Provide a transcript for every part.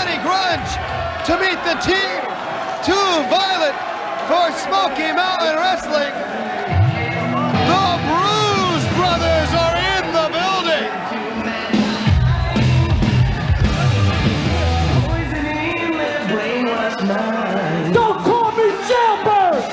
Johnny Grunge to meet the team. Too violent for Smoky Mountain Wrestling. The Bruise brothers are in the building. Don't call me Jailbird!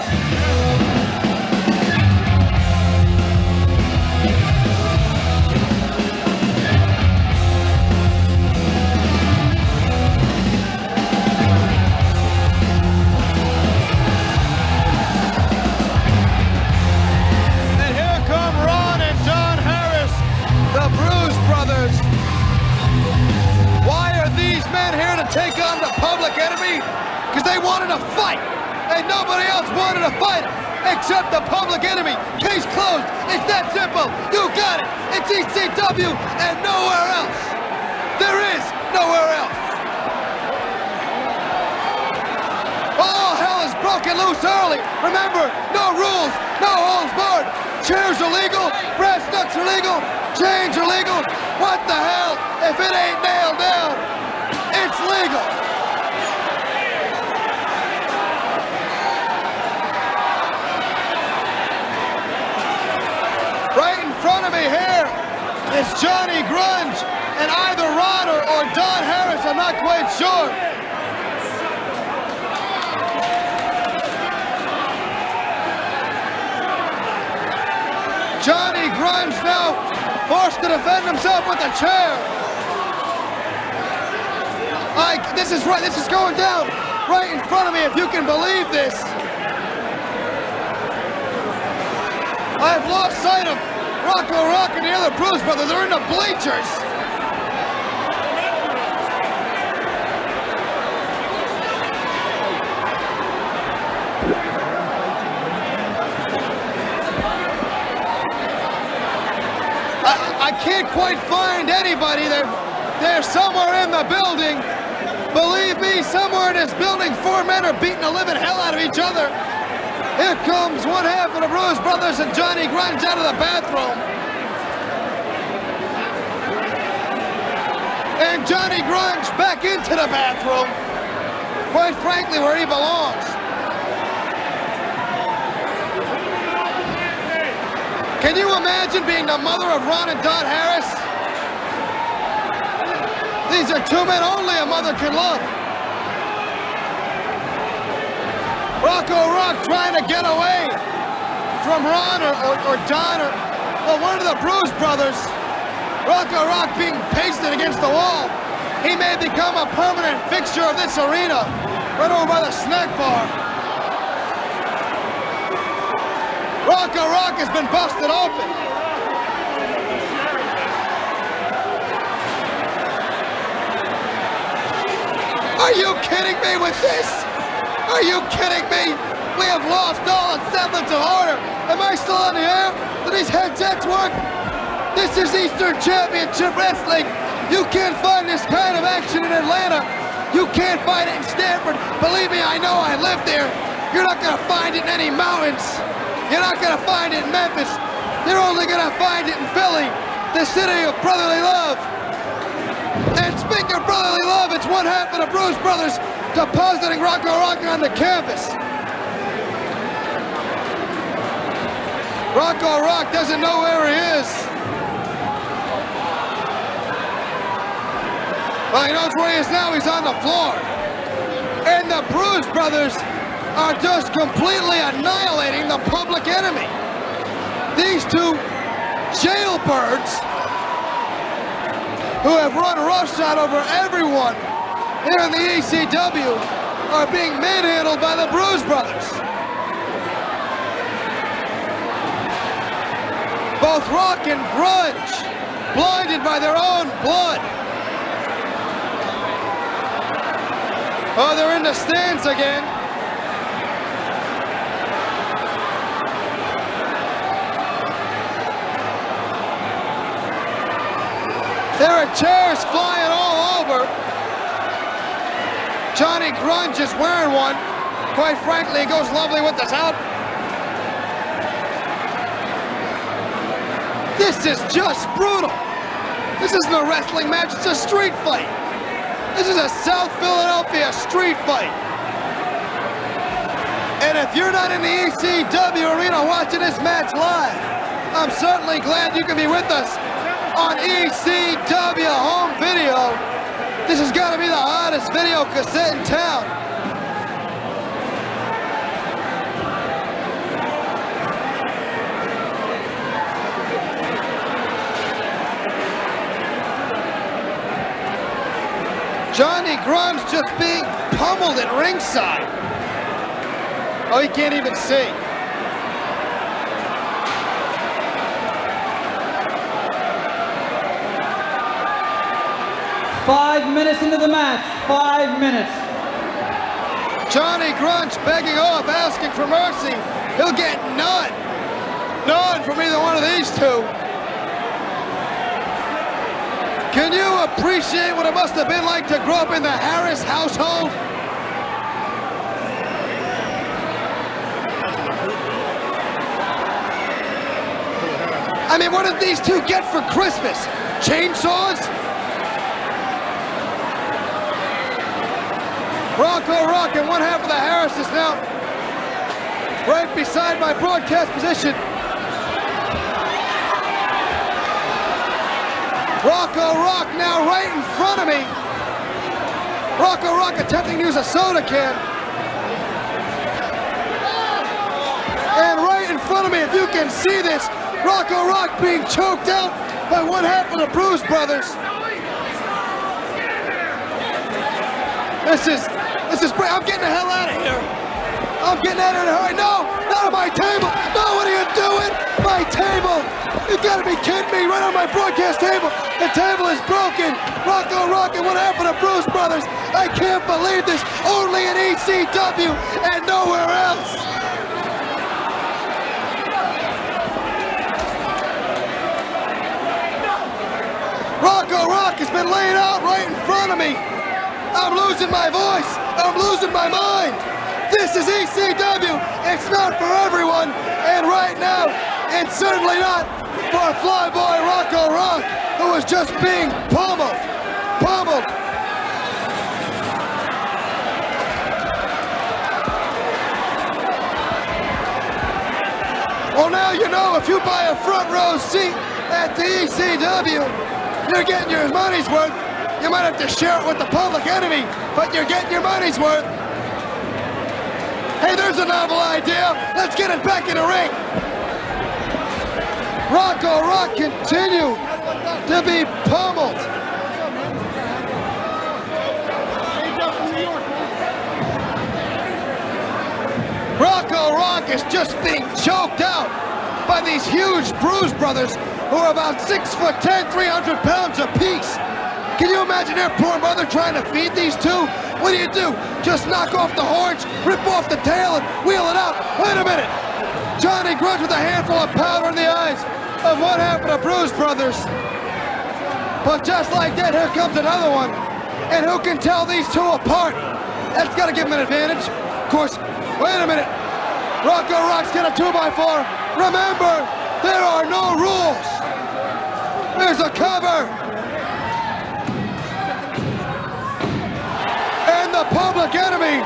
And here come Ron and Don Harris, the Bruise brothers. Why are these men here to take on the Public Enemy? Because they wanted to fight, and nobody else wanted to fight except the Public Enemy. Case closed. It's that simple. You got it. It's ECW and nowhere else. There is nowhere else. All hell is broken loose early. Remember, no rules, no holds barred. Chairs are legal, brass knucks are legal, chains are legal. What the hell? If it ain't nailed down, it's legal. Right in front of me here is Johnny Grunge and either Ron or Don Harris, I'm not quite sure. Johnny Grunge now forced to defend himself with a chair. This is going down right in front of me, if you can believe this. I've lost sight of Rocco and the other Bruise brothers. They're in the bleachers. I can't quite find anybody. They're somewhere in the building. Believe me, somewhere in this building, 4 men are beating the living hell out of each other. Here comes one half of the Bruise brothers and Johnny Grunge out of the bathroom. And Johnny Grunge back into the bathroom. Quite frankly, where he belongs. Can you imagine being the mother of Ron and Don Harris? These are 2 men only a mother can love. Rocco trying to get away from Ron or Don or one of the Bruise brothers. Rocco being pasted against the wall. He may become a permanent fixture of this arena, right over by the snack bar. Rocco has been busted open. Are you kidding me with this? Are you kidding me? We have lost all semblance of order. Am I still on the air? Do these headsets work? This is Eastern Championship Wrestling. You can't find this kind of action in Atlanta. You can't find it in Stanford. Believe me, I know, I live there. You're not gonna find it in any mountains. You're not gonna find it in Memphis. You're only gonna find it in Philly, the city of brotherly love. And speaking of brotherly love, it's one half of the Bruise brothers depositing Rocco on the canvas. Rocco doesn't know where he is. Well, he knows where he is now. He's on the floor. And the Bruise brothers are just completely annihilating the Public Enemy. These 2 jailbirds who have run roughshod over everyone here in the ECW are being manhandled by the Bruise brothers. Both Rock and Grunge, blinded by their own blood. Oh, they're in the stands again. There are chairs flying all over. Johnny Grunge is wearing one. Quite frankly, it goes lovely with this out. This is just brutal. This isn't a wrestling match, it's a street fight. This is a South Philadelphia street fight. And if you're not in the ECW arena watching this match live, I'm certainly glad you can be with us on ECW home video. This has got to be the hottest video cassette in town. Johnny Grunge just being pummeled at ringside. Oh, he can't even see. Five minutes into the match. 5 minutes. Johnny Grunge begging off, asking for mercy. He'll get none. None from either one of these two. Can you appreciate what it must have been like to grow up in the Harris household? I mean, what did these two get for Christmas? Chainsaws? Rocco in one half of the Harris is now right beside my broadcast position. Rocco now right in front of me. Rocco attempting to use a soda can. And right in front of me, if you can see this, Rocco being choked out by one half of the Bruise brothers. This is great. I'm getting the hell out of here. I'm getting out of here. No, not on my table. No, what are you doing? My table. You gotta be kidding me, right on my broadcast table. The table is broken. Rocco and one half of the Bruise brothers. I can't believe this. Only in ECW and nowhere else. Rocco has been laid out right in front of me. I'm losing my voice. I'm losing my mind. This is ECW. It's not for everyone. And right now, it's certainly not for Flyboy Rocco, who is just being pummeled. Well, now you know if you buy a front row seat at the ECW, you're getting your money's worth. You might have to share it with the Public Enemy, but you're getting your money's worth. Hey, there's a novel idea. Let's get it back in the ring. Rocco continue to be pummeled. Rocco is just being choked out by these huge Bruise brothers who are about 6'10", 300 pounds apiece. Can you imagine their poor mother trying to feed these two? What do? Just knock off the horns, rip off the tail, and wheel it out. Wait a minute. Johnny Grunge with a handful of powder in the eyes of one half of the Bruise brothers. But just like that, here comes another one. And who can tell these two apart? That's got to give him an advantage. Of course, wait a minute. Rocco's got a 2x4. Remember, there are no rules. There's a cover. And the Public Enemy,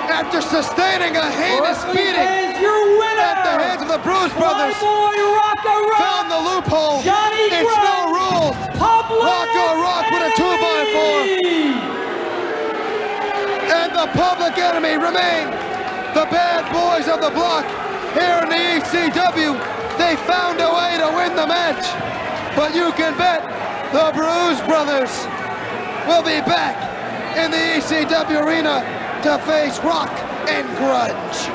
after sustaining a heinous beating at the hands of the Bruise brothers, found the loophole. It's no rules. Rocco with a 2x4. And the Public Enemy remain the bad boys of the block here in the ECW. They found a way to win the match. But you can bet the Bruise brothers will be back in the ECW arena to face Rock and Grunge.